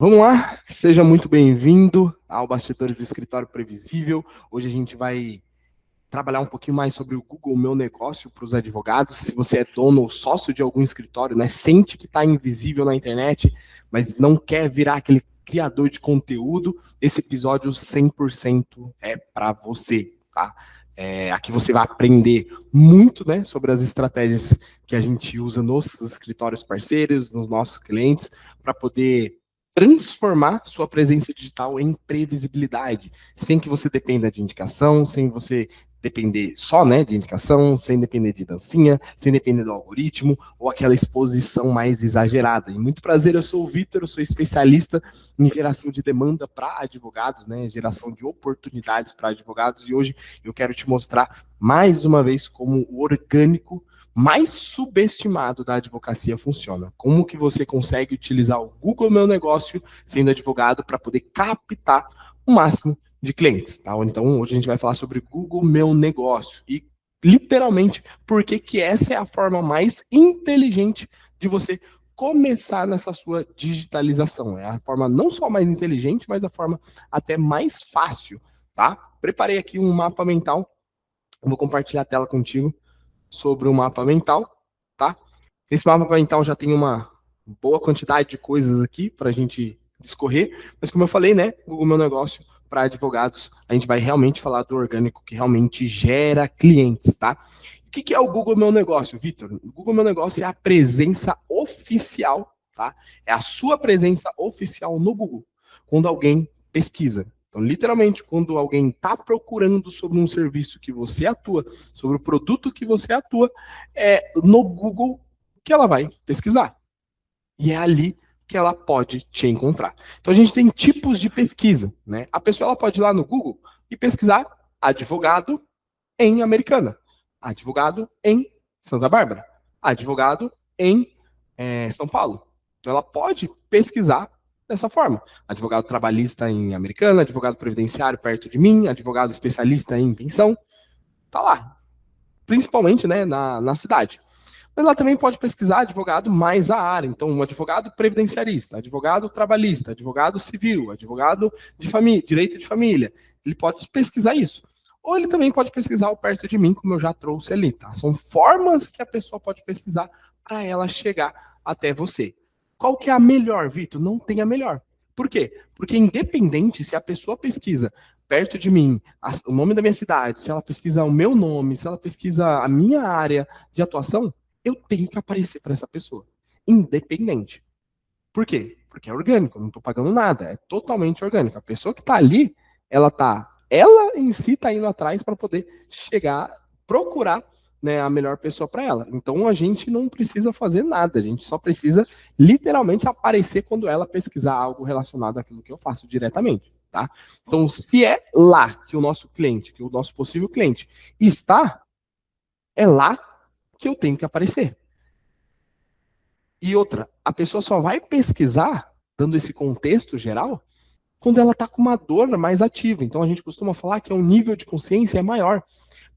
Vamos lá, seja muito bem-vindo ao Bastidores do Escritório Previsível. Hoje a gente vai trabalhar um pouquinho mais sobre o Google Meu Negócio para os advogados. Se você é dono ou sócio de algum escritório, né, sente que está invisível na internet, mas não quer virar aquele criador de conteúdo, esse episódio 100% é para você, tá? Aqui você vai aprender muito, né, sobre as estratégias que a gente usa nos escritórios parceiros, nos nossos clientes, para poder transformar sua presença digital em previsibilidade, sem que você dependa de indicação, sem você depender só, né, de indicação, sem depender de dancinha, sem depender do algoritmo ou aquela exposição mais exagerada. E muito prazer, eu sou o Vitor, eu sou especialista em geração de demanda para advogados, né, geração de oportunidades para advogados, e hoje eu quero te mostrar mais uma vez como o orgânico mais subestimado da advocacia funciona. Como que você consegue utilizar o Google Meu Negócio sendo advogado para poder captar o máximo de clientes, tá? Então, hoje a gente vai falar sobre Google Meu Negócio e literalmente por que essa é a forma mais inteligente de você começar nessa sua digitalização. É a forma não só mais inteligente, mas a forma até mais fácil, tá? Preparei aqui um mapa mental, vou compartilhar a tela contigo sobre o mapa mental, tá? Esse mapa mental já tem uma boa quantidade de coisas aqui para a gente discorrer, mas como eu falei, né, Google Meu Negócio para advogados, a gente vai realmente falar do orgânico que realmente gera clientes, tá? O que é o Google Meu Negócio, Vitor? O Google Meu Negócio é a presença oficial, tá? É a sua presença oficial no Google, quando alguém pesquisa. Então, literalmente, quando alguém está procurando sobre um serviço que você atua, sobre o produto que você atua, é no Google que ela vai pesquisar. E é ali que ela pode te encontrar. Então a gente tem tipos de pesquisa, né? A pessoa ela pode ir lá no Google e pesquisar advogado em Americana, advogado em Santa Bárbara, advogado em São Paulo. Então ela pode pesquisar dessa forma. Advogado trabalhista em Americana, advogado previdenciário perto de mim, advogado especialista em pensão, tá lá. Principalmente, né, na cidade. Mas ela também pode pesquisar advogado mais a área. Então, um advogado previdenciarista, advogado trabalhista, advogado civil, advogado de família, direito de família. Ele pode pesquisar isso. Ou ele também pode pesquisar o perto de mim, como eu já trouxe ali, tá? São formas que a pessoa pode pesquisar para ela chegar até você. Qual que é a melhor, Vitor? Não tem a melhor. Por quê? Porque independente se a pessoa pesquisa perto de mim o nome da minha cidade, se ela pesquisa o meu nome, se ela pesquisa a minha área de atuação, eu tenho que aparecer para essa pessoa, independente. Por quê? Porque é orgânico, eu não estou pagando nada, é totalmente orgânico. A pessoa que está ali, ela em si está indo atrás para poder chegar, procurar, né, a melhor pessoa para ela. Então a gente não precisa fazer nada, a gente só precisa literalmente aparecer quando ela pesquisar algo relacionado àquilo que eu faço diretamente, tá? Então, se é lá que o nosso cliente, que o nosso possível cliente está, é lá que eu tenho que aparecer. E outra, a pessoa só vai pesquisar, dando esse contexto geral, quando ela está com uma dor mais ativa. Então a gente costuma falar que é um nível de consciência maior.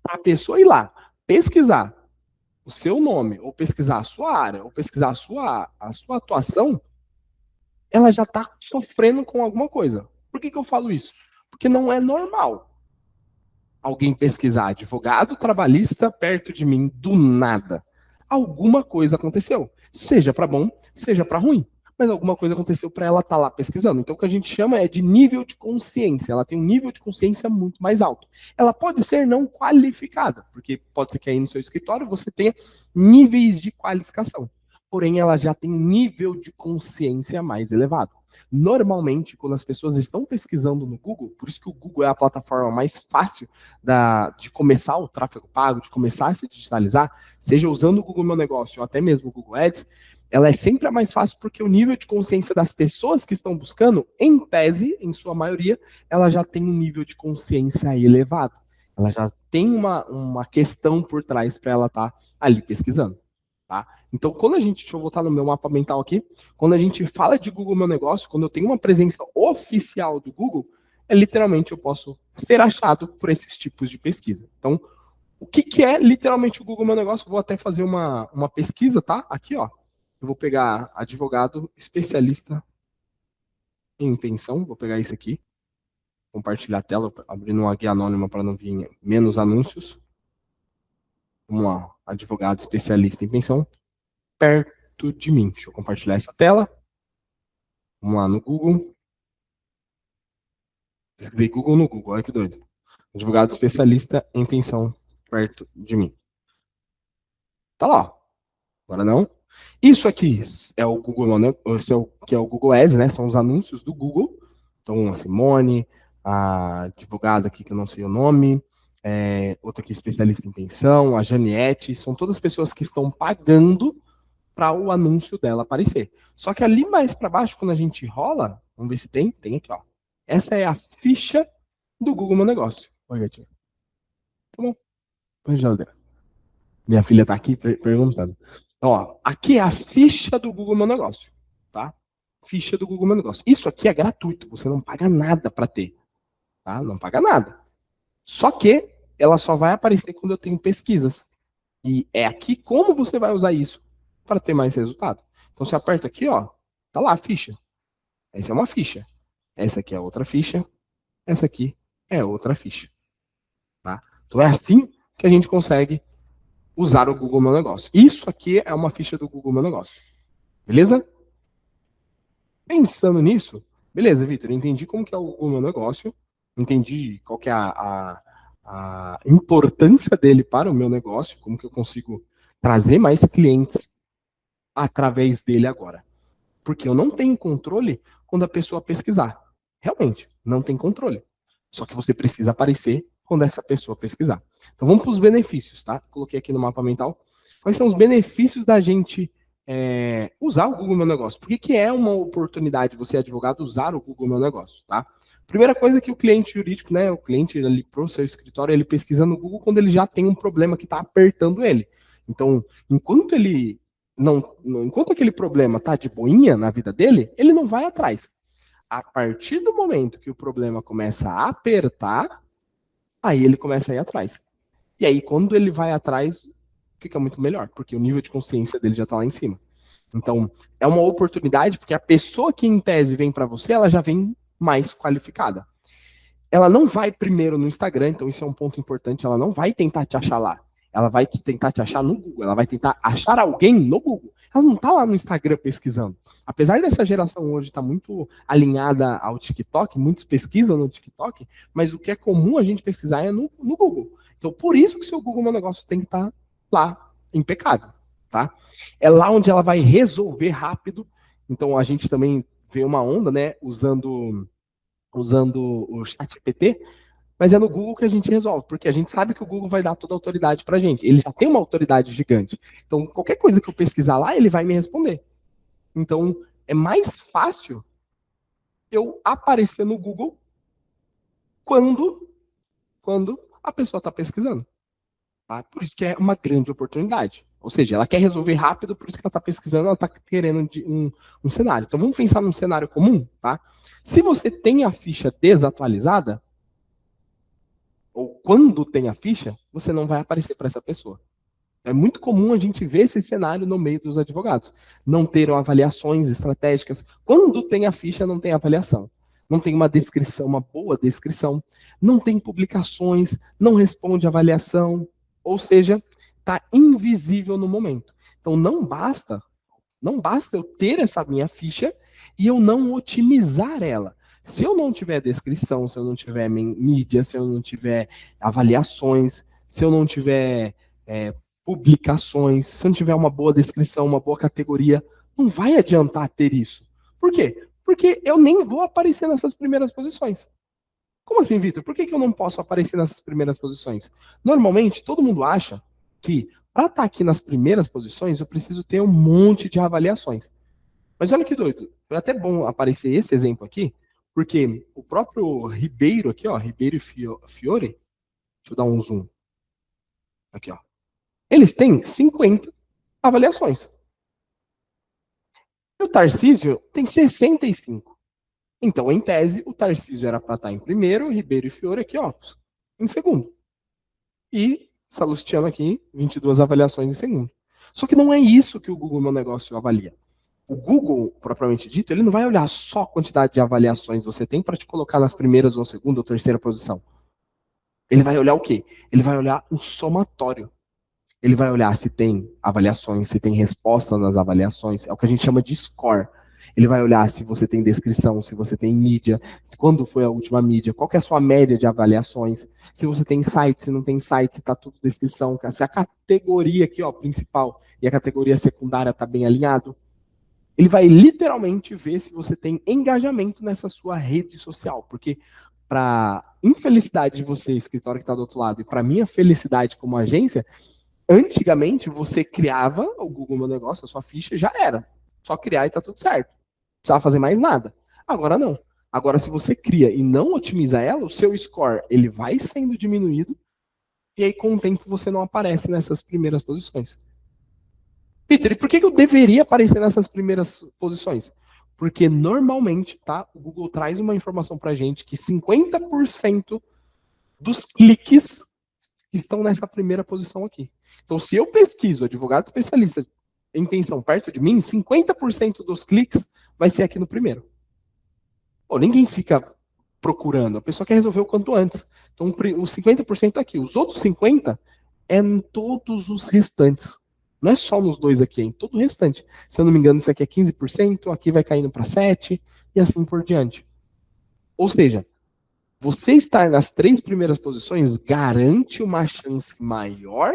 Para a pessoa ir lá, pesquisar o seu nome, ou pesquisar a sua área, ou pesquisar a sua atuação, ela já está sofrendo com alguma coisa. Por que eu falo isso? Porque não é normal alguém pesquisar advogado trabalhista perto de mim do nada. Alguma coisa aconteceu, seja para bom, seja para ruim, mas alguma coisa aconteceu para ela estar lá pesquisando. Então o que a gente chama é de nível de consciência. Ela tem um nível de consciência muito mais alto. Ela pode ser não qualificada, porque pode ser que aí no seu escritório você tenha níveis de qualificação. Porém, ela já tem um nível de consciência mais elevado. Normalmente, quando as pessoas estão pesquisando no Google, por isso que o Google é a plataforma mais fácil de começar o tráfego pago, de começar a se digitalizar, seja usando o Google Meu Negócio ou até mesmo o Google Ads, ela é sempre a mais fácil porque o nível de consciência das pessoas que estão buscando, em tese, em sua maioria, ela já tem um nível de consciência elevado. Ela já tem uma questão por trás para ela estar ali pesquisando. Tá? Então, quando a gente, deixa eu voltar no meu mapa mental aqui, quando a gente fala de Google Meu Negócio, quando eu tenho uma presença oficial do Google, literalmente eu posso ser achado por esses tipos de pesquisa. Então, o que é literalmente o Google Meu Negócio? Vou até fazer uma pesquisa, tá? Aqui, ó. Eu vou pegar advogado especialista em pensão. Vou pegar isso aqui, compartilhar a tela, abrindo uma guia anônima para não vir menos anúncios. Vamos lá, advogado especialista em pensão, perto de mim. Deixa eu compartilhar essa tela. Vamos lá no Google. Pesquisei Google no Google, olha que doido. Advogado especialista em pensão, perto de mim. Tá lá. Agora não. Isso aqui é o Google, né? Esse é o que é o Google Ads, né? São os anúncios do Google. Então, a Simone, a advogada aqui que eu não sei o nome, outra aqui especialista em pensão, a Janiette, são todas pessoas que estão pagando para o anúncio dela aparecer. Só que ali mais para baixo, quando a gente rola, vamos ver se tem aqui, ó. Essa é a ficha do Google Meu Negócio. Olha aqui. Tá bom? Põe a geladeira. Minha filha tá aqui perguntando. Ó, aqui é a ficha do Google Meu Negócio, tá? Ficha do Google Meu Negócio. Isso aqui é gratuito, você não paga nada para ter, tá? Não paga nada. Só que ela só vai aparecer quando eu tenho pesquisas. E é aqui como você vai usar isso para ter mais resultado. Então você aperta aqui, ó, tá lá a ficha. Essa é uma ficha. Essa aqui é outra ficha. Essa aqui é outra ficha, tá? Então é assim que a gente consegue usar o Google Meu Negócio. Isso aqui é uma ficha do Google Meu Negócio. Beleza? Pensando nisso, beleza, Vitor, entendi como que é o Google Meu Negócio, entendi qual que é a importância dele para o meu negócio, como que eu consigo trazer mais clientes através dele agora. Porque eu não tenho controle quando a pessoa pesquisar. Realmente, não tem controle. Só que você precisa aparecer quando essa pessoa pesquisar. Então vamos para os benefícios, tá? Coloquei aqui no mapa mental. Quais são os benefícios da gente usar o Google Meu Negócio? Por que é uma oportunidade você, advogado, usar o Google Meu Negócio, tá? Primeira coisa é que o cliente jurídico, né, o cliente ali pro seu escritório, ele pesquisa no Google quando ele já tem um problema que está apertando ele. Então, enquanto ele enquanto aquele problema tá de boinha na vida dele, ele não vai atrás. A partir do momento que o problema começa a apertar, aí ele começa a ir atrás. E aí, quando ele vai atrás, fica muito melhor, porque o nível de consciência dele já tá lá em cima. Então, é uma oportunidade, porque a pessoa que em tese vem para você, ela já vem mais qualificada. Ela não vai primeiro no Instagram, então isso é um ponto importante, ela não vai tentar te achar lá. Ela vai tentar te achar no Google, ela vai tentar achar alguém no Google. Ela não tá lá no Instagram pesquisando. Apesar dessa geração hoje estar muito alinhada ao TikTok, muitos pesquisam no TikTok, mas o que é comum a gente pesquisar é no Google. Então, por isso que o seu Google Meu Negócio tem que estar lá, impecável, tá? É lá onde ela vai resolver rápido. Então, a gente também vê uma onda, né, usando o ChatGPT, mas é no Google que a gente resolve, porque a gente sabe que o Google vai dar toda a autoridade para a gente. Ele já tem uma autoridade gigante. Então, qualquer coisa que eu pesquisar lá, ele vai me responder. Então, é mais fácil eu aparecer no Google quando a pessoa está pesquisando. Tá? Por isso que é uma grande oportunidade. Ou seja, ela quer resolver rápido, por isso que ela está pesquisando, ela está querendo um cenário. Então, vamos pensar num cenário comum, tá? Se você tem a ficha desatualizada, ou quando tem a ficha, você não vai aparecer para essa pessoa. É muito comum a gente ver esse cenário no meio dos advogados. Não ter avaliações estratégicas. Quando tem a ficha, não tem avaliação. Não tem uma descrição, uma boa descrição. Não tem publicações, não responde avaliação. Ou seja, está invisível no momento. Então não basta eu ter essa minha ficha e eu não otimizar ela. Se eu não tiver descrição, se eu não tiver mídia, se eu não tiver avaliações, se eu não tiver publicações, se eu não tiver uma boa descrição, uma boa categoria, não vai adiantar ter isso. Por quê? Porque eu nem vou aparecer nessas primeiras posições. Como assim, Vitor? Por que eu não posso aparecer nessas primeiras posições? Normalmente, todo mundo acha que para estar aqui nas primeiras posições, eu preciso ter um monte de avaliações. Mas olha que doido. Foi até bom aparecer esse exemplo aqui, porque o próprio Ribeiro aqui, ó, Ribeiro e Fiore, deixa eu dar um zoom. Aqui, ó. Eles têm 50 avaliações. E o Tarcísio tem 65. Então, em tese, o Tarcísio era para estar em primeiro, o Ribeiro e Fiore aqui, ó, em segundo. E Salustiano aqui, 22 avaliações em segundo. Só que não é isso que o Google Meu Negócio avalia. O Google, propriamente dito, ele não vai olhar só a quantidade de avaliações que você tem para te colocar nas primeiras ou segunda ou terceira posição. Ele vai olhar o quê? Ele vai olhar o somatório. Ele vai olhar se tem avaliações, se tem resposta nas avaliações, é o que a gente chama de score. Ele vai olhar se você tem descrição, se você tem mídia, quando foi a última mídia, qual que é a sua média de avaliações, se você tem site, se não tem site, se está tudo descrição, se a categoria aqui, ó, principal e a categoria secundária está bem alinhado. Ele vai literalmente ver se você tem engajamento nessa sua rede social, porque para infelicidade de você, escritório que está do outro lado, e para minha felicidade como agência, antigamente, você criava o Google Meu Negócio, a sua ficha, já era. Só criar e tá tudo certo. Não precisava fazer mais nada. Agora não. Agora, se você cria e não otimiza ela, o seu score ele vai sendo diminuído e aí, com o tempo, você não aparece nessas primeiras posições. Peter, e por que eu deveria aparecer nessas primeiras posições? Porque normalmente, tá? O Google traz uma informação pra gente que 50% dos cliques estão nessa primeira posição aqui. Então, se eu pesquiso advogado especialista em pensão perto de mim, 50% dos cliques vai ser aqui no primeiro. Pô, ninguém fica procurando, a pessoa quer resolver o quanto antes. Então, os 50% aqui, os outros 50% é em todos os restantes. Não é só nos dois aqui, é em todo o restante. Se eu não me engano, isso aqui é 15%, aqui vai caindo para 7% e assim por diante. Ou seja, você estar nas três primeiras posições garante uma chance maior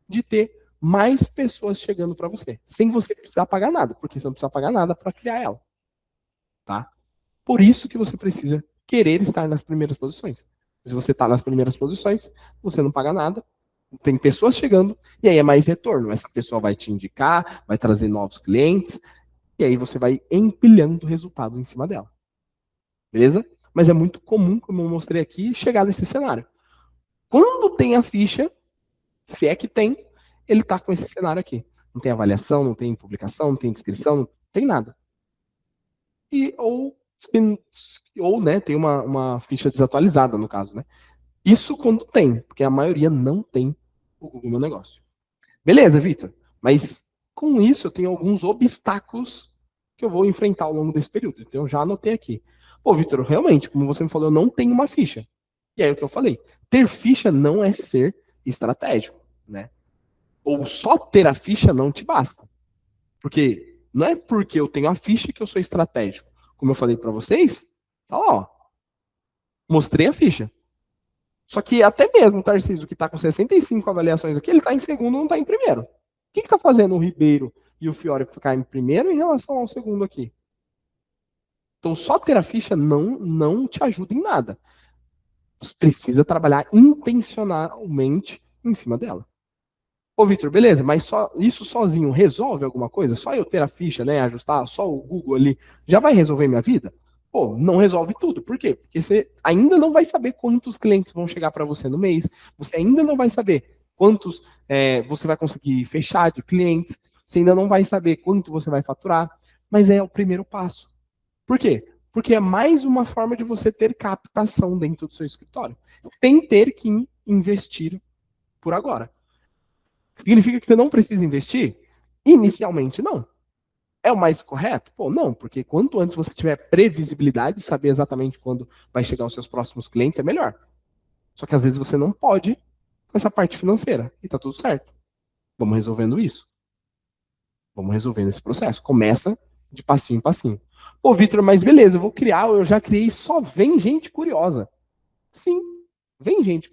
de ter mais pessoas chegando para você, sem você precisar pagar nada, porque você não precisa pagar nada para criar ela, tá? Por isso que você precisa querer estar nas primeiras posições. Se você está nas primeiras posições, você não paga nada, tem pessoas chegando e aí é mais retorno. Essa pessoa vai te indicar, vai trazer novos clientes e aí você vai empilhando o resultado em cima dela, beleza? Mas é muito comum, como eu mostrei aqui, chegar nesse cenário. Quando tem a ficha, se é que tem, ele está com esse cenário aqui. Não tem avaliação, não tem publicação, não tem descrição, não tem nada. E, ou né, tem uma ficha desatualizada, no caso. Né? Isso quando tem, porque a maioria não tem o Google Meu Negócio. Beleza, Vitor. Mas com isso eu tenho alguns obstáculos que eu vou enfrentar ao longo desse período. Então eu já anotei aqui. Pô, Vitor, realmente, como você me falou, eu não tenho uma ficha. E aí o que eu falei? Ter ficha não é ser estratégico, né? Ou só ter a ficha não te basta. Porque não é porque eu tenho a ficha que eu sou estratégico. Como eu falei para vocês, tá lá, ó. Mostrei a ficha. Só que até mesmo o Tarcísio, que está com 65 avaliações aqui, ele está em segundo, não está em primeiro. O que está fazendo o Ribeiro e o Fiore ficar em primeiro em relação ao segundo aqui? Então, só ter a ficha não te ajuda em nada. Você precisa trabalhar intencionalmente em cima dela. Ô, Vitor, beleza, mas só isso sozinho resolve alguma coisa? Só eu ter a ficha, né, ajustar, só o Google ali, já vai resolver minha vida? Pô, não resolve tudo. Por quê? Porque você ainda não vai saber quantos clientes vão chegar para você no mês, você ainda não vai saber quantos você vai conseguir fechar de clientes, você ainda não vai saber quanto você vai faturar, mas é o primeiro passo. Por quê? Porque é mais uma forma de você ter captação dentro do seu escritório, sem ter que investir por agora. Significa que você não precisa investir? Inicialmente, não. É o mais correto? Pô, não, porque quanto antes você tiver previsibilidade, saber exatamente quando vai chegar os seus próximos clientes, é melhor. Só que às vezes você não pode com essa parte financeira. E tá tudo certo. Vamos resolvendo isso. Vamos resolvendo esse processo. Começa de passinho em passinho. Pô, Vitor, mas beleza, eu vou criar, eu já criei, só vem gente curiosa. Sim, vem gente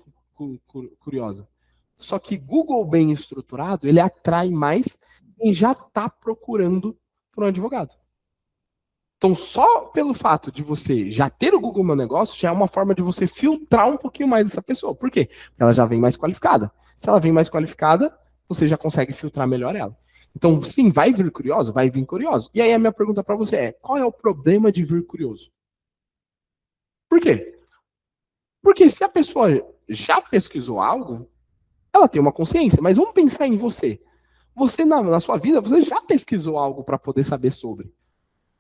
curiosa. Só que Google bem estruturado, ele atrai mais quem já está procurando por um advogado. Então, só pelo fato de você já ter o Google Meu Negócio, já é uma forma de você filtrar um pouquinho mais essa pessoa. Por quê? Porque ela já vem mais qualificada. Se ela vem mais qualificada, você já consegue filtrar melhor ela. Então, sim, vai vir curioso? Vai vir curioso. E aí a minha pergunta para você é, qual é o problema de vir curioso? Por quê? Porque se a pessoa já pesquisou algo, ela tem uma consciência, mas vamos pensar em você. Você, na sua vida, você já pesquisou algo para poder saber sobre.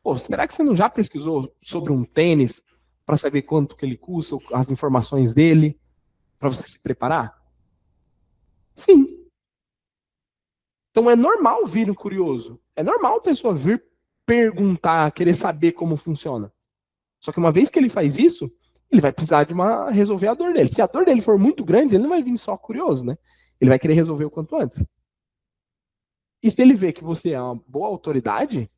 Pô, será que você não já pesquisou sobre um tênis para saber quanto que ele custa, as informações dele, para você se preparar? Sim. Então é normal vir um curioso. É normal a pessoa vir perguntar, querer saber como funciona. Só que uma vez que ele faz isso, ele vai precisar de resolver a dor dele. Se a dor dele for muito grande, ele não vai vir só curioso, né? Ele vai querer resolver o quanto antes. E se ele vê que você é uma boa autoridade,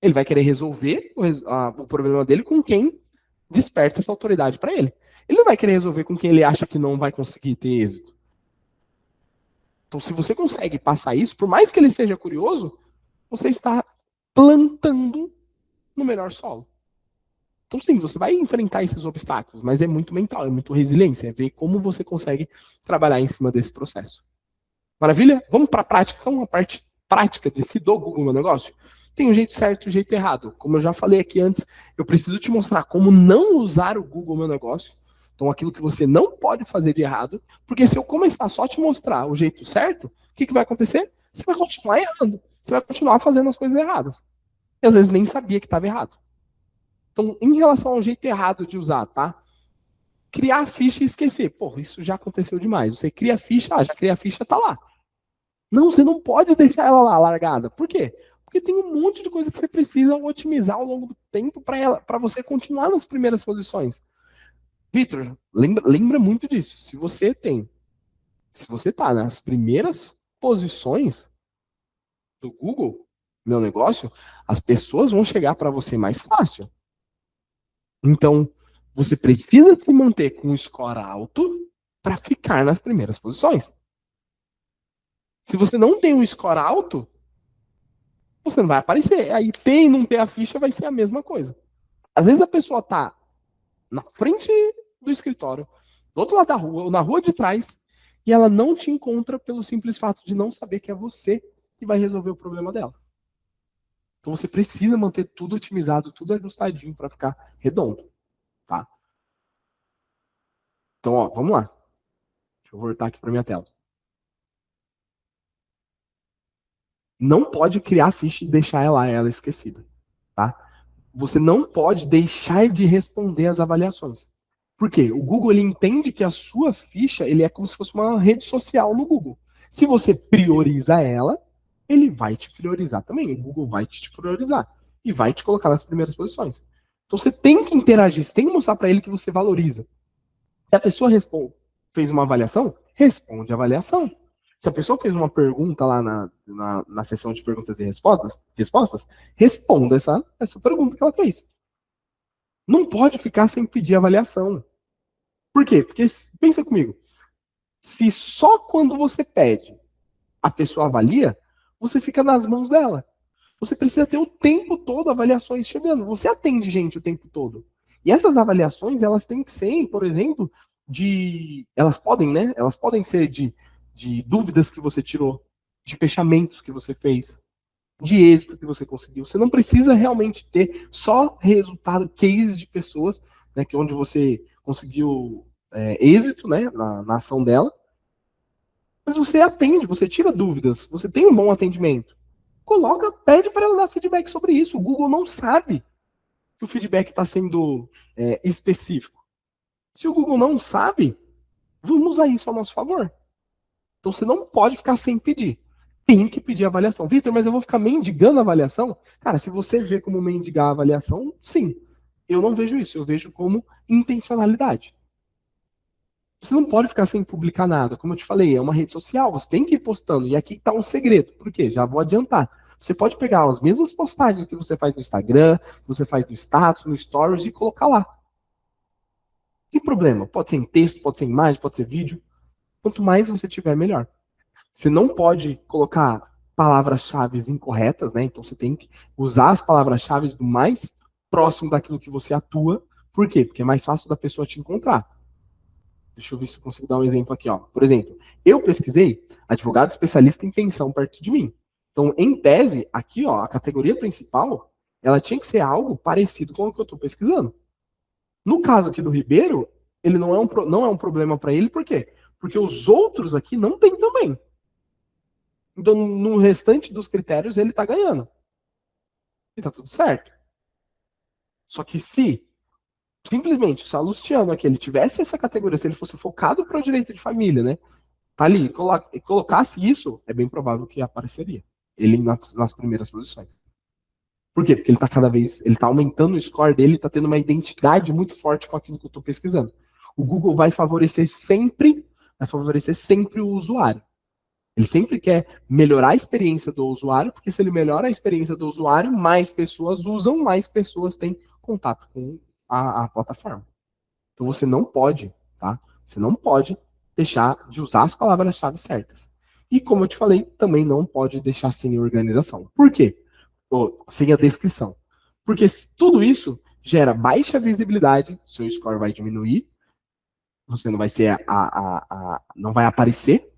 ele vai querer resolver o problema dele com quem desperta essa autoridade para ele. Ele não vai querer resolver com quem ele acha que não vai conseguir ter êxito. Então, se você consegue passar isso, por mais que ele seja curioso, você está plantando no melhor solo. Então, sim, você vai enfrentar esses obstáculos, mas é muito mental, é muito resiliência, é ver como você consegue trabalhar em cima desse processo. Maravilha? Vamos para a prática, então, a parte prática desse do Google Meu Negócio. Tem um jeito certo e um jeito errado. Como eu já falei aqui antes, eu preciso te mostrar como não usar o Google Meu Negócio. Então, aquilo que você não pode fazer de errado, porque se eu começar só a te mostrar o jeito certo, o que vai acontecer? Você vai continuar errando. Você vai continuar fazendo as coisas erradas. E às vezes nem sabia que estava errado. Então, em relação ao jeito errado de usar, tá? Criar a ficha e esquecer. Pô, isso já aconteceu demais. Você cria a ficha, já cria a ficha, tá lá. Não, você não pode deixar ela lá largada. Por quê? Porque tem um monte de coisa que você precisa otimizar ao longo do tempo para você continuar nas primeiras posições. Vitor, lembra muito disso. Se você tá nas primeiras posições do Google, meu negócio, as pessoas vão chegar para você mais fácil. Então, você precisa se manter com um score alto para ficar nas primeiras posições. Se você não tem um score alto, você não vai aparecer. Aí ter e não ter a ficha vai ser a mesma coisa. Às vezes a pessoa tá na frente do escritório, do outro lado da rua, ou na rua de trás, e ela não te encontra pelo simples fato de não saber que é você que vai resolver o problema dela. Então você precisa manter tudo otimizado, tudo ajustadinho para ficar redondo, tá? Então, ó, vamos lá. Deixa eu voltar aqui para minha tela. Não pode criar a ficha e deixar ela esquecida, tá? Você não pode deixar de responder as avaliações. Por quê? O Google ele entende que a sua ficha ele é como se fosse uma rede social no Google. Se você prioriza ela, ele vai te priorizar também. O Google vai te priorizar e vai te colocar nas primeiras posições. Então você tem que interagir, você tem que mostrar para ele que você valoriza. Se a pessoa fez uma avaliação, responde a avaliação. Se a pessoa fez uma pergunta lá na sessão de perguntas e respostas responda essa pergunta que ela fez. Não pode ficar sem pedir avaliação. Por quê? Porque, pensa comigo, se só quando você pede a pessoa avalia, você fica nas mãos dela. Você precisa ter o tempo todo avaliações chegando. Você atende gente o tempo todo. E essas avaliações, elas têm que ser, por exemplo, elas podem, né? Elas podem ser de dúvidas que você tirou, de fechamentos que você fez, de êxito que você conseguiu. Você não precisa realmente ter só resultado, cases de pessoas, né, que onde você conseguiu êxito, né, na ação dela, mas você atende, você tira dúvidas, você tem um bom atendimento. Pede para ela dar feedback sobre isso. O Google não sabe que o feedback está sendo específico. Se o Google não sabe, vamos usar isso a nosso favor. Então você não pode ficar sem pedir. Tem que pedir avaliação. Vitor, mas eu vou ficar mendigando a avaliação? Cara, se você vê como mendigar a avaliação, sim. Eu não vejo isso, eu vejo como intencionalidade. Você não pode ficar sem publicar nada. Como eu te falei, é uma rede social, você tem que ir postando. E aqui está um segredo. Por quê? Já vou adiantar. Você pode pegar as mesmas postagens que você faz no Instagram, que você faz no status, no stories e colocar lá. Não tem problema. Pode ser em texto, pode ser em imagem, pode ser vídeo. Quanto mais você tiver, melhor. Você não pode colocar palavras-chave incorretas, né? Então você tem que usar as palavras-chave do mais próximo daquilo que você atua. Por quê? Porque é mais fácil da pessoa te encontrar. Deixa eu ver se eu consigo dar um exemplo aqui, ó. Por exemplo, eu pesquisei advogado especialista em pensão perto de mim. Então, em tese, aqui, ó, a categoria principal, ela tinha que ser algo parecido com o que eu estou pesquisando. No caso aqui do Ribeiro, ele não é um problema para ele, por quê? Porque os outros aqui não tem também. Então, no restante dos critérios, ele está ganhando. E tá tudo certo. Só que se simplesmente o Salustiano aqui, ele tivesse essa categoria, se ele fosse focado para o direito de família, né? Tá ali, colocasse isso, é bem provável que apareceria. ele nas primeiras posições. Por quê? Porque ele está cada vez, ele está aumentando o score dele, está tendo uma identidade muito forte com aquilo que eu estou pesquisando. O Google vai favorecer sempre o usuário. Ele sempre quer melhorar a experiência do usuário, porque se ele melhora a experiência do usuário, mais pessoas usam, mais pessoas têm contato com a plataforma. Então você não pode, tá? Você não pode deixar de usar as palavras-chave certas. E como eu te falei, também não pode deixar sem organização. Por quê? Ou sem a descrição. Porque tudo isso gera baixa visibilidade, seu score vai diminuir, você não vai ser não vai aparecer,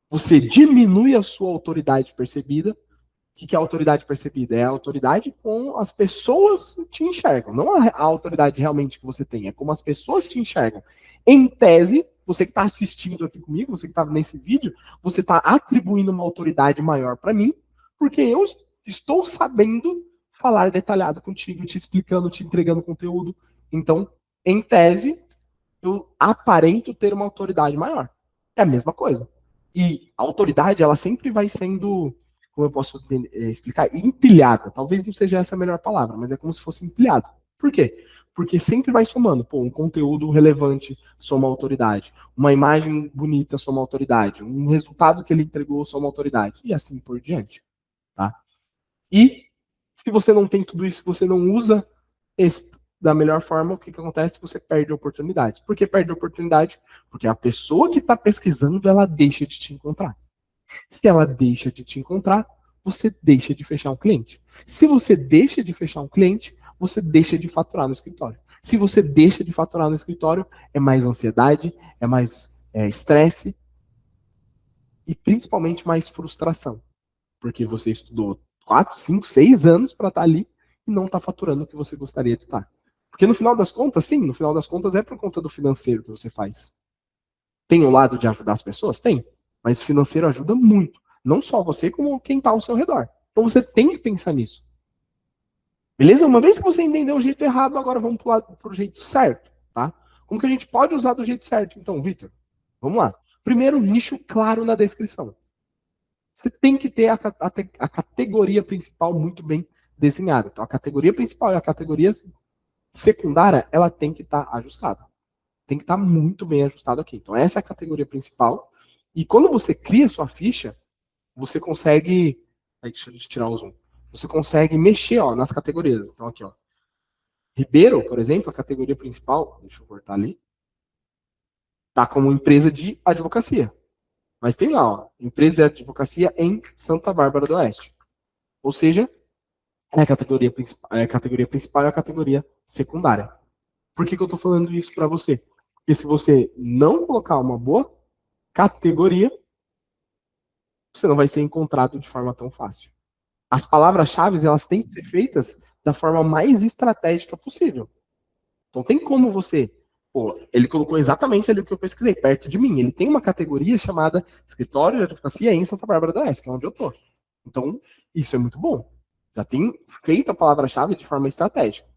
você diminui a sua autoridade percebida. O que é a autoridade percebida? É a autoridade com as pessoas que te enxergam, não a autoridade realmente que você tem, é como as pessoas te enxergam. Em tese, você que está assistindo aqui comigo, você que está nesse vídeo, você está atribuindo uma autoridade maior para mim, porque eu estou sabendo falar detalhado contigo, te explicando, te entregando conteúdo. Então, em tese, eu aparento ter uma autoridade maior. É a mesma coisa. E a autoridade, ela sempre vai sendo, como eu posso explicar, empilhada. Talvez não seja essa a melhor palavra, mas é como se fosse empilhado. Por quê? Porque sempre vai somando. Pô, um conteúdo relevante soma autoridade. Uma imagem bonita soma autoridade. Um resultado que ele entregou soma autoridade. E assim por diante. Tá? E se você não tem tudo isso, você não usa esse da melhor forma, o que acontece? Você perde oportunidades. Por que perde oportunidade? Porque a pessoa que está pesquisando, ela deixa de te encontrar. Se ela deixa de te encontrar, você deixa de fechar um cliente. Se você deixa de fechar um cliente, você deixa de faturar no escritório. Se você deixa de faturar no escritório, é mais ansiedade, é mais estresse e principalmente mais frustração. Porque você estudou 4, 5, 6 anos para estar ali e não está faturando o que você gostaria de estar. Porque no final das contas, sim, no final das contas é por conta do financeiro que você faz. Tem o lado de ajudar as pessoas? Tem. Mas o financeiro ajuda muito. Não só você, como quem está ao seu redor. Então você tem que pensar nisso. Beleza? Uma vez que você entendeu o jeito errado, agora vamos para o jeito certo. Tá? Como que a gente pode usar do jeito certo? Então, Vitor, vamos lá. Primeiro, nicho claro na descrição. Você tem que ter a categoria principal muito bem desenhada. Então, a categoria principal e a categoria secundária, ela tem que estar ajustada. Tem que estar muito bem ajustado aqui. Então, essa é a categoria principal. E quando você cria sua ficha, você consegue. Aí, deixa eu tirar o zoom. Você consegue mexer ó, nas categorias. Então, aqui, ó. Ribeiro, por exemplo, a categoria principal, deixa eu cortar ali, tá como empresa de advocacia. Mas tem lá, ó, empresa de advocacia em Santa Bárbara do Oeste. Ou seja, é a categoria principal e a categoria secundária. Por que eu estou falando isso para você? Porque se você não colocar uma boa categoria, você não vai ser encontrado de forma tão fácil. As palavras-chave, elas têm que ser feitas da forma mais estratégica possível. Então tem como você. Pô, ele colocou exatamente ali o que eu pesquisei, perto de mim. Ele tem uma categoria chamada Escritório de Advocacia em Santa Bárbara do Oeste, que é onde eu tô. Então, isso é muito bom. Já tem feito a palavra-chave de forma estratégica.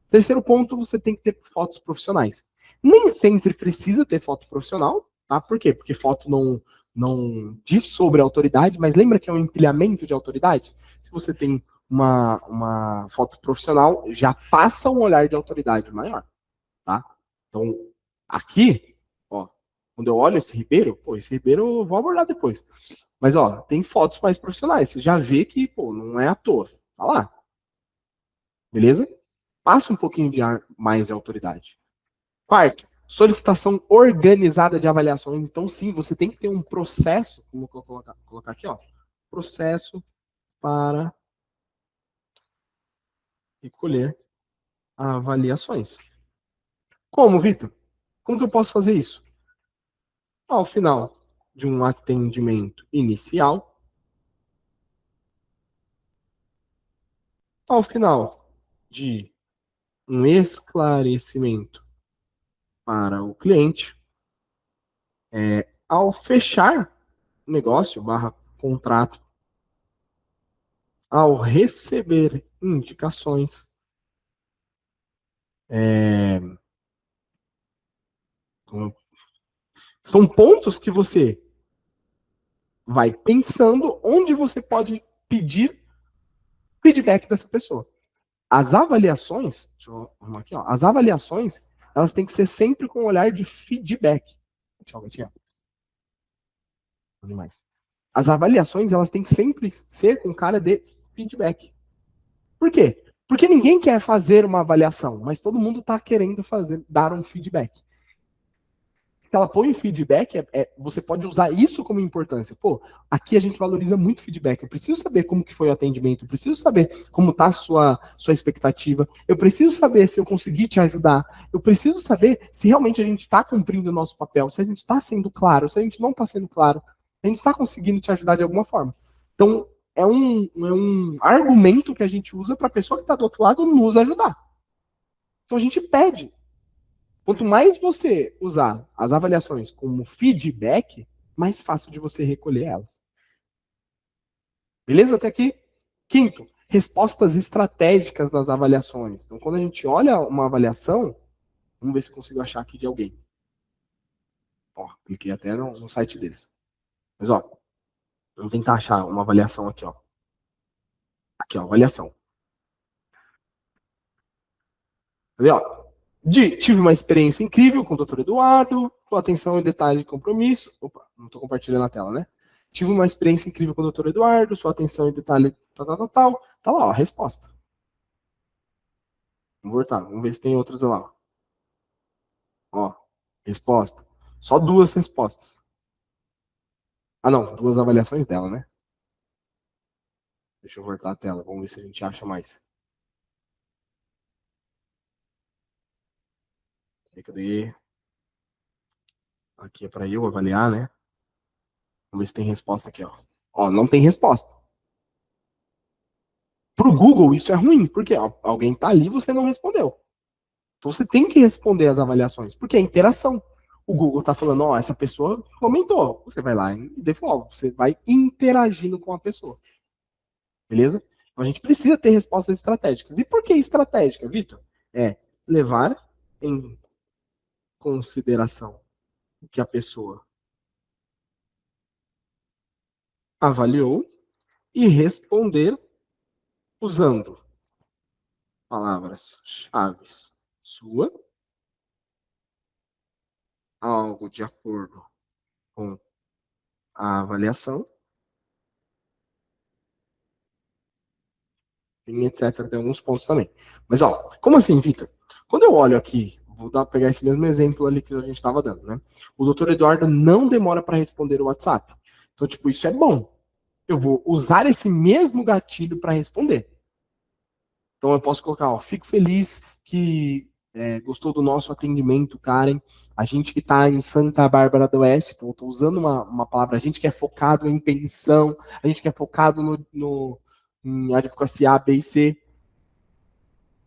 Terceiro ponto, você tem que ter fotos profissionais. Nem sempre precisa ter foto profissional, tá? Por quê? Porque foto não diz sobre a autoridade, mas lembra que é um empilhamento de autoridade? Se você tem uma foto profissional, já passa um olhar de autoridade maior, tá? Então, aqui, ó, quando eu olho esse Ribeiro, pô, esse Ribeiro eu vou abordar depois. Mas, ó, tem fotos mais profissionais. Você já vê que, pô, não é ator. Tá lá. Beleza? Passa um pouquinho de mais de autoridade. Quarto, solicitação organizada de avaliações. Então, sim, você tem que ter um processo, como eu colocar aqui, ó, processo para recolher avaliações. Como, Vitor? Como que eu posso fazer isso? Ao final de um atendimento inicial, ao final de um esclarecimento para o cliente, ao fechar o negócio barra contrato, ao receber indicações, é, são pontos que você vai pensando onde você pode pedir feedback dessa pessoa. As avaliações, deixa eu arrumar aqui, ó, as avaliações, elas têm que ser sempre com um olhar de feedback. Tchau, gatinha. Demais. As avaliações, elas têm que sempre ser com cara de feedback. Por quê? Porque ninguém quer fazer uma avaliação, mas todo mundo está querendo dar um feedback. Se ela põe feedback, você pode usar isso como importância. Pô, aqui a gente valoriza muito feedback. Eu preciso saber como que foi o atendimento, eu preciso saber como está a sua expectativa, eu preciso saber se eu consegui te ajudar, eu preciso saber se realmente a gente está cumprindo o nosso papel, se a gente está sendo claro, se a gente não está sendo claro, se a gente está conseguindo te ajudar de alguma forma. Então, é um argumento que a gente usa para a pessoa que está do outro lado nos ajudar. Então, a gente pede. Quanto mais você usar as avaliações como feedback, mais fácil de você recolher elas. Beleza? Até aqui. Quinto, respostas estratégicas nas avaliações. Então, quando a gente olha uma avaliação, vamos ver se consigo achar aqui de alguém. Ó, cliquei até no site deles. Mas, ó, vamos tentar achar uma avaliação aqui, ó. Aqui, ó, avaliação. Cadê, ó? Tive uma experiência incrível com o Dr. Eduardo, com atenção e detalhe e compromisso. Opa, não estou compartilhando a tela, né? Tive uma experiência incrível com o Dr. Eduardo, sua atenção e detalhe, tal, tal, tal, tal. Tá lá, ó, a resposta. Vamos voltar, vamos ver se tem outras lá. Ó, resposta. Só duas respostas. Ah, não, duas avaliações dela, né? Deixa eu voltar a tela, vamos ver se a gente acha mais. Cadê? Aqui é para eu avaliar, né? Vamos ver se tem resposta aqui, ó. Ó, não tem resposta. Para o Google, isso é ruim, porque ó, alguém está ali e você não respondeu. Então você tem que responder as avaliações, porque é interação. O Google está falando, ó, essa pessoa comentou. Você vai lá e devolve. Você vai interagindo com a pessoa. Beleza? Então a gente precisa ter respostas estratégicas. E por que estratégica, Vitor? É levar em consideração o que a pessoa avaliou e responder usando palavras-chave sua, algo de acordo com a avaliação, e etc. Tem alguns pontos também. Mas, ó, como assim, Vitor? Quando eu olho aqui, pegar esse mesmo exemplo ali que a gente estava dando, né? O doutor Eduardo não demora para responder o WhatsApp. Então, tipo, isso é bom. Eu vou usar esse mesmo gatilho para responder. Então, eu posso colocar, ó, fico feliz que gostou do nosso atendimento, Karen. A gente que está em Santa Bárbara do Oeste, então estou usando uma palavra, a gente que é focado em pensão, a gente que é focado em advocacia A, B e C.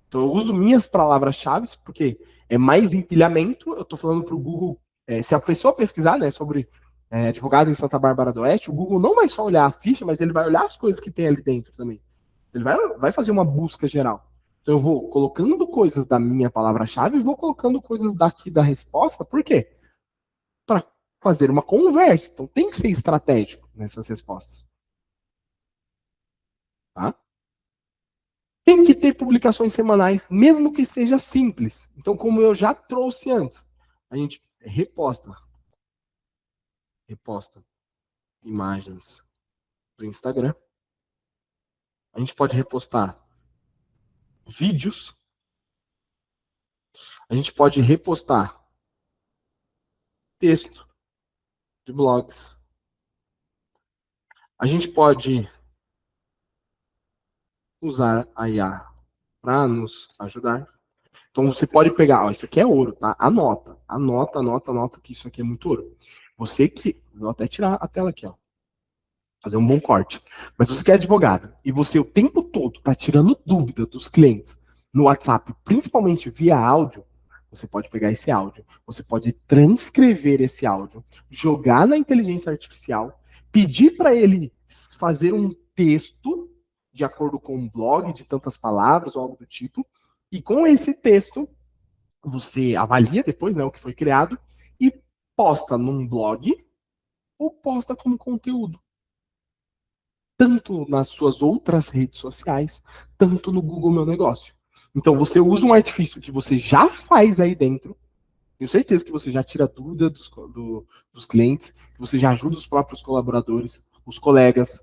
Então, eu uso minhas palavras-chave, porque é mais empilhamento. Eu estou falando para o Google, se a pessoa pesquisar, né, sobre advogado em Santa Bárbara do Oeste, o Google não vai só olhar a ficha, mas ele vai olhar as coisas que tem ali dentro também. Ele vai fazer uma busca geral. Então, eu vou colocando coisas da minha palavra-chave e vou colocando coisas daqui da resposta. Por quê? Para fazer uma conversa. Então, tem que ser estratégico nessas respostas. Tá? Tem que ter publicações semanais, mesmo que seja simples. Então, como eu já trouxe antes, a gente reposta imagens do Instagram. A gente pode repostar vídeos. A gente pode repostar texto de blogs. A gente pode usar a IA para nos ajudar. Então você pode pegar, ó, isso aqui é ouro, tá? Anota que isso aqui é muito ouro. Você que, vou até tirar a tela aqui, ó. Fazer um bom corte. Mas você que é advogado e você o tempo todo está tirando dúvida dos clientes no WhatsApp, principalmente via áudio, você pode pegar esse áudio, você pode transcrever esse áudio, jogar na inteligência artificial, pedir para ele fazer um texto de acordo com um blog de tantas palavras ou algo do tipo, e com esse texto você avalia depois, né, o que foi criado e posta num blog ou posta como conteúdo. tanto nas suas outras redes sociais, tanto no Google Meu Negócio. Então você usa um artifício que você já faz aí dentro. Tenho certeza que você já tira dúvida dos clientes, que você já ajuda os próprios colaboradores, os colegas.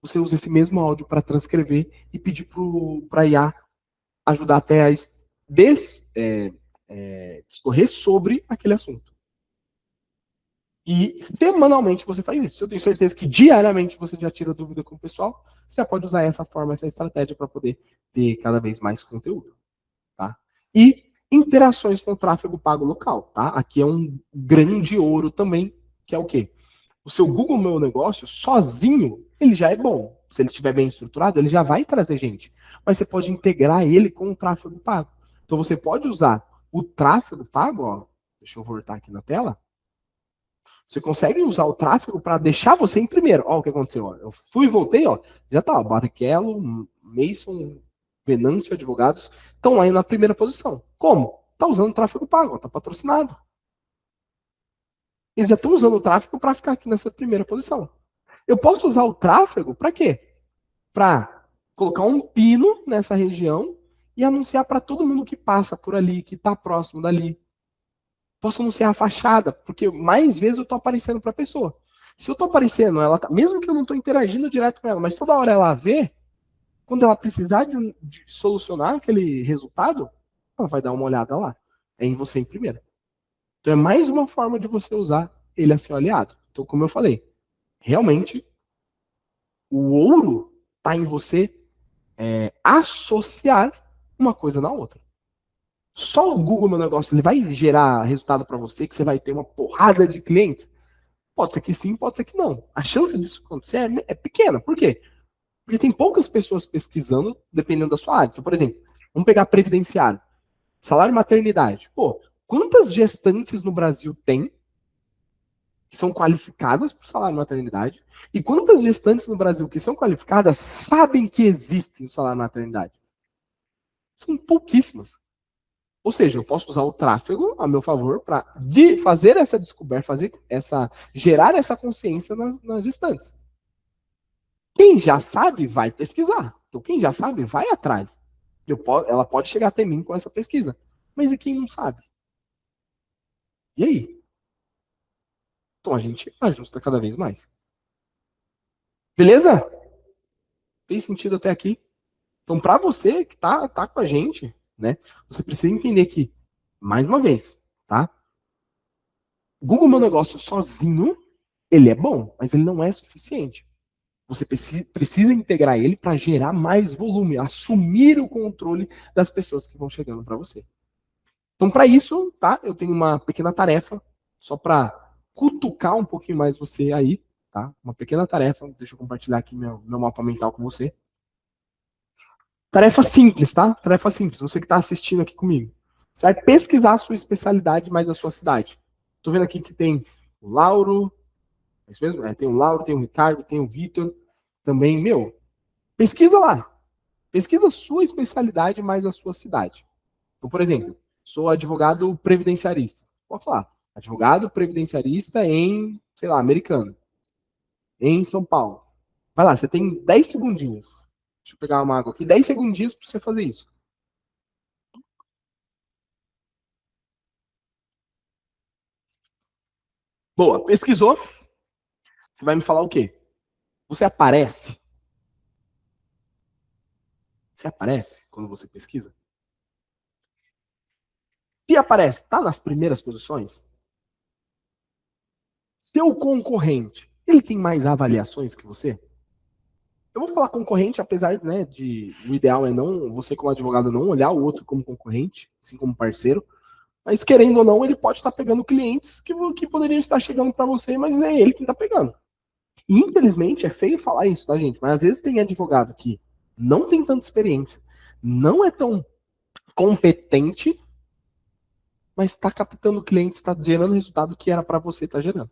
Você usa esse mesmo áudio para transcrever e pedir para a IA ajudar até a discorrer sobre aquele assunto. E semanalmente você faz isso. Eu tenho certeza que diariamente você já tira dúvida com o pessoal. Você já pode usar essa forma, essa estratégia para poder ter cada vez mais conteúdo. Tá? E interações com o tráfego pago local. Tá? Aqui é um grande ouro também, que é o quê? O seu Google Meu Negócio, sozinho, ele já é bom. Se ele estiver bem estruturado, ele já vai trazer gente. Mas você pode integrar ele com o tráfego pago. Então você pode usar o tráfego pago, ó, deixa eu voltar aqui na tela. Você consegue usar o tráfego para deixar você em primeiro. Ó, o que aconteceu. Ó. Eu fui e voltei, ó. Já tá, ó, Barrichello, Mason, Venâncio Advogados estão aí na primeira posição. Como? Tá usando o tráfego pago, ó, tá patrocinado. Eles já estão usando o tráfego para ficar aqui nessa primeira posição. Eu posso usar o tráfego para quê? Para colocar um pino nessa região e anunciar para todo mundo que passa por ali, que está próximo dali. Posso anunciar a fachada, porque mais vezes eu estou aparecendo para a pessoa. Se eu estou aparecendo, ela tá, mesmo que eu não estou interagindo direto com ela, mas toda hora ela vê, quando ela precisar de solucionar aquele resultado, ela vai dar uma olhada lá. É em você em primeiro. Então é mais uma forma de você usar ele a seu aliado. Então, como eu falei, realmente o ouro está em você associar uma coisa na outra. Só o Google Meu Negócio ele vai gerar resultado para você, que você vai ter uma porrada de clientes? Pode ser que sim, pode ser que não. A chance disso acontecer é pequena. Por quê? Porque tem poucas pessoas pesquisando, dependendo da sua área. Então, por exemplo, vamos pegar previdenciário, salário e maternidade. Pô, quantas gestantes no Brasil tem que são qualificadas para o salário e maternidade? E quantas gestantes no Brasil que são qualificadas sabem que existe o salário e maternidade? São pouquíssimas. Ou seja, eu posso usar o tráfego a meu favor para fazer essa descoberta, gerar essa consciência nas gestantes. Quem já sabe vai pesquisar. Então, quem já sabe vai atrás. Ela pode chegar até mim com essa pesquisa. Mas e quem não sabe? E aí? Então a gente ajusta cada vez mais. Beleza? Fez sentido até aqui? Então, para você que tá com a gente, né? Você precisa entender que, mais uma vez, tá? Google Meu Negócio sozinho, ele é bom, mas ele não é suficiente. Você precisa integrar ele para gerar mais volume, assumir o controle das pessoas que vão chegando para você. Então, para isso, tá? Eu tenho uma pequena tarefa, só para cutucar um pouquinho mais você aí, tá? Uma pequena tarefa, deixa eu compartilhar aqui meu mapa mental com você. Tarefa simples, tá? Tarefa simples, você que está assistindo aqui comigo. Você vai pesquisar a sua especialidade mais a sua cidade. Tô vendo aqui que tem o Lauro, é isso mesmo? Tem o Lauro, tem o Ricardo, tem o Vitor também. Meu, pesquisa lá. Pesquisa a sua especialidade mais a sua cidade. Então, por exemplo, sou advogado previdenciarista. Pode falar. Advogado previdenciarista em, sei lá, Americano. Em São Paulo. Vai lá, você tem 10 segundinhos. Deixa eu pegar uma água aqui. 10 segundinhos para você fazer isso. Boa, pesquisou. Você vai me falar o quê? Você aparece? Você aparece quando você pesquisa? Se aparece, tá nas primeiras posições? Seu concorrente, ele tem mais avaliações que você? Eu vou falar concorrente, apesar, né, o ideal é não, você como advogado não olhar o outro como concorrente, assim como parceiro, mas querendo ou não, ele pode estar pegando clientes que poderiam estar chegando para você, mas é ele quem está pegando. E infelizmente é feio falar isso, tá, gente? Mas às vezes tem advogado que não tem tanta experiência, não é tão competente, mas está captando clientes, está gerando resultado que era para você estar gerando.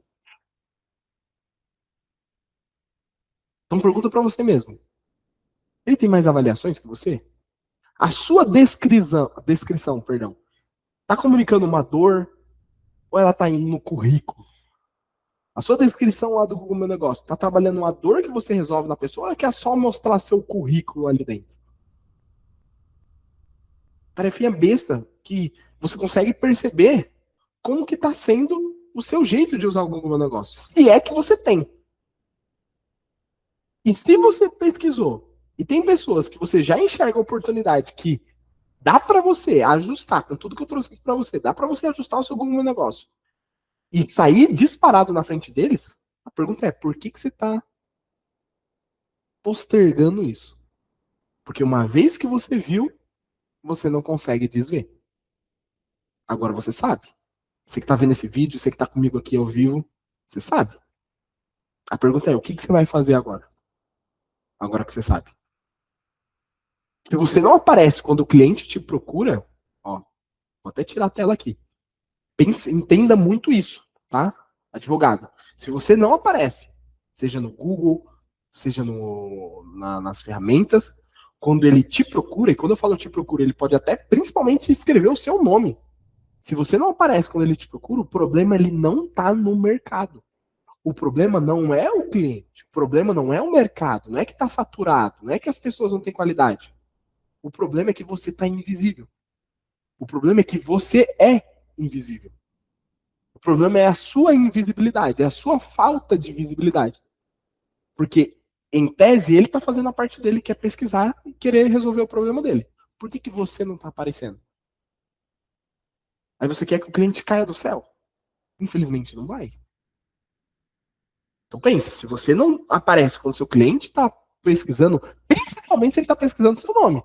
Então pergunta para você mesmo. Ele tem mais avaliações que você? A sua descrição, perdão, está comunicando uma dor ou ela está indo no currículo? A sua descrição lá do Google Meu Negócio, tá trabalhando uma dor que você resolve na pessoa ou quer só mostrar seu currículo ali dentro? Tarefinha besta que você consegue perceber como que tá sendo o seu jeito de usar o Google Meu Negócio. Se é que você tem. E se você pesquisou e tem pessoas que você já enxerga a oportunidade que dá para você ajustar com tudo que eu trouxe aqui para você, dá para você ajustar o seu Google Meu Negócio e sair disparado na frente deles, a pergunta é, por que você está postergando isso? Porque uma vez que você viu, você não consegue desver. Agora você sabe. Você que está vendo esse vídeo, você que está comigo aqui ao vivo, você sabe. A pergunta é, o que você vai fazer agora? Agora que você sabe. Se você não aparece quando o cliente te procura, ó, vou até tirar a tela aqui. Pense, entenda muito isso, tá? Advogado. Se você não aparece, seja no Google, seja nas ferramentas, quando ele te procura, e quando eu falo te procura, ele pode até principalmente escrever o seu nome. Se você não aparece quando ele te procura, o problema ele não está no mercado. O problema não é o cliente, o problema não é o mercado, não é que está saturado, não é que as pessoas não têm qualidade. O problema é que você está invisível. O problema é que você é invisível. O problema é a sua invisibilidade, é a sua falta de visibilidade. Porque, em tese, ele está fazendo a parte dele, que é pesquisar e querer resolver o problema dele. Por que você não está aparecendo? Aí você quer que o cliente caia do céu? Infelizmente não vai. Então pensa, se você não aparece quando o seu cliente está pesquisando, principalmente se ele está pesquisando seu nome.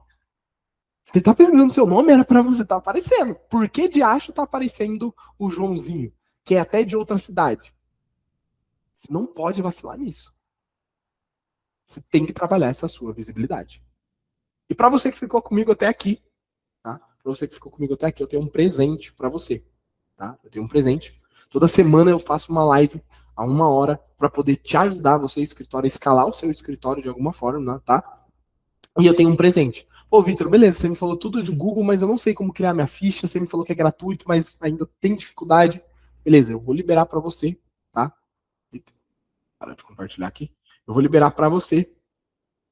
Se ele está pesquisando seu nome, era para você estar aparecendo. Por que de acho está aparecendo o Joãozinho, que é até de outra cidade? Você não pode vacilar nisso. Você tem que trabalhar essa sua visibilidade. E para você que ficou comigo até aqui, tá? Para você que ficou comigo até aqui, eu tenho um presente para você, tá? Eu tenho um presente. Toda semana eu faço uma live a 1 hora para poder te ajudar, você escritório, a escalar o seu escritório de alguma forma, né, tá? E eu tenho um presente. Ô, Vitor, beleza, você me falou tudo do Google, mas eu não sei como criar minha ficha, você me falou que é gratuito, mas ainda tem dificuldade. Beleza, eu vou liberar para você, tá? Para de compartilhar aqui. Eu vou liberar para você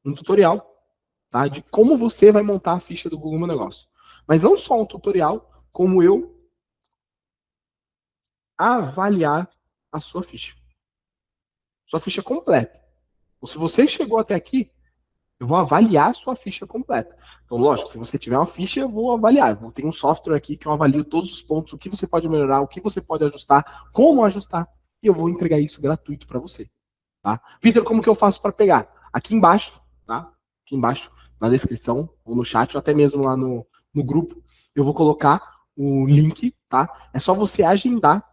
um tutorial, tá? De como você vai montar a ficha do Google Meu Negócio. Mas não só um tutorial, como eu avaliar a sua ficha. Sua ficha completa. Ou se você chegou até aqui, eu vou avaliar a sua ficha completa. Então, lógico, se você tiver uma ficha, eu vou avaliar. Eu tenho um software aqui que eu avalio todos os pontos, o que você pode melhorar, o que você pode ajustar, como ajustar, e eu vou entregar isso gratuito para você. Tá? Vitor, como que eu faço para pegar? Aqui embaixo, tá? Aqui embaixo, na descrição, ou no chat, ou até mesmo lá no grupo, eu vou colocar o link, tá? É só você agendar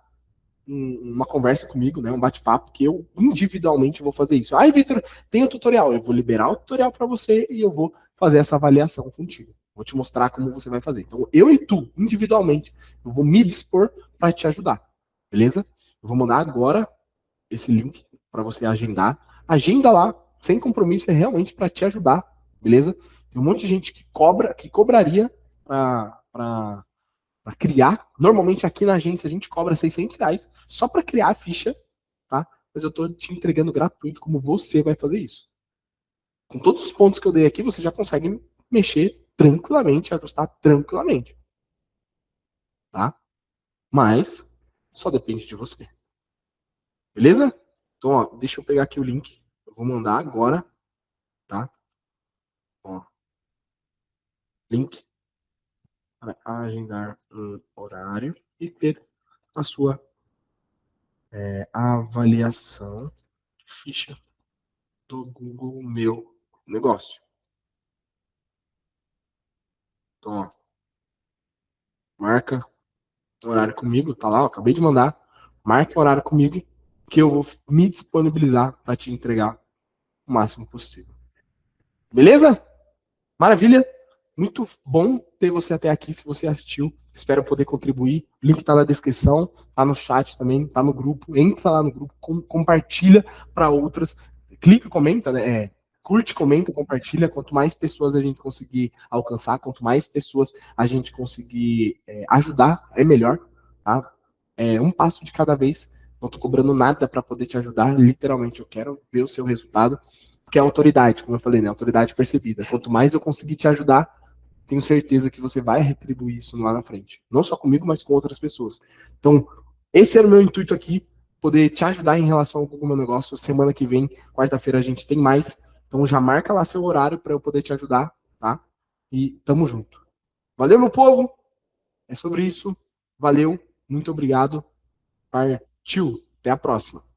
uma conversa comigo, né, um bate-papo, que eu individualmente vou fazer isso. Ai, Vitor, tem o tutorial. Eu vou liberar o tutorial para você e eu vou fazer essa avaliação contigo. Vou te mostrar como você vai fazer. Então, eu e tu, individualmente, eu vou me dispor para te ajudar. Beleza? Eu vou mandar agora esse link para você agendar. Agenda lá, sem compromisso, é realmente para te ajudar. Beleza? Tem um monte de gente que cobraria para criar. Normalmente aqui na agência a gente cobra R$ 600 só para criar a ficha, tá? Mas eu estou te entregando gratuito como você vai fazer isso. Com todos os pontos que eu dei aqui, você já consegue mexer tranquilamente, ajustar tranquilamente, tá? Mas só depende de você. Beleza? Então, ó, deixa eu pegar aqui o link. Eu vou mandar agora, tá? Ó, link para agendar um horário e ter a sua avaliação ficha do Google Meu Negócio. Então, ó, marca um horário comigo, tá lá, ó, acabei de mandar. Marque um horário comigo que eu vou me disponibilizar para te entregar o máximo possível. Beleza? Maravilha? Muito bom ter você até aqui, se você assistiu. Espero poder contribuir. O link tá na descrição, tá no chat também, tá no grupo. Entra lá no grupo, compartilha para outras. Clica, comenta, né? Curte, comenta, compartilha. Quanto mais pessoas a gente conseguir alcançar, quanto mais pessoas a gente conseguir ajudar, é melhor. Tá? Um passo de cada vez. não tô cobrando nada para poder te ajudar, literalmente eu quero ver o seu resultado, porque é autoridade, como eu falei, né? Autoridade percebida. Quanto mais eu conseguir te ajudar, tenho certeza que você vai retribuir isso lá na frente. Não só comigo, mas com outras pessoas. Então, esse era o meu intuito aqui, poder te ajudar em relação ao Google Meu Negócio. Semana que vem, quarta-feira, a gente tem mais. Então já marca lá seu horário para eu poder te ajudar, tá? E tamo junto. Valeu, meu povo! É sobre isso. Valeu, muito obrigado. Partiu. Até a próxima.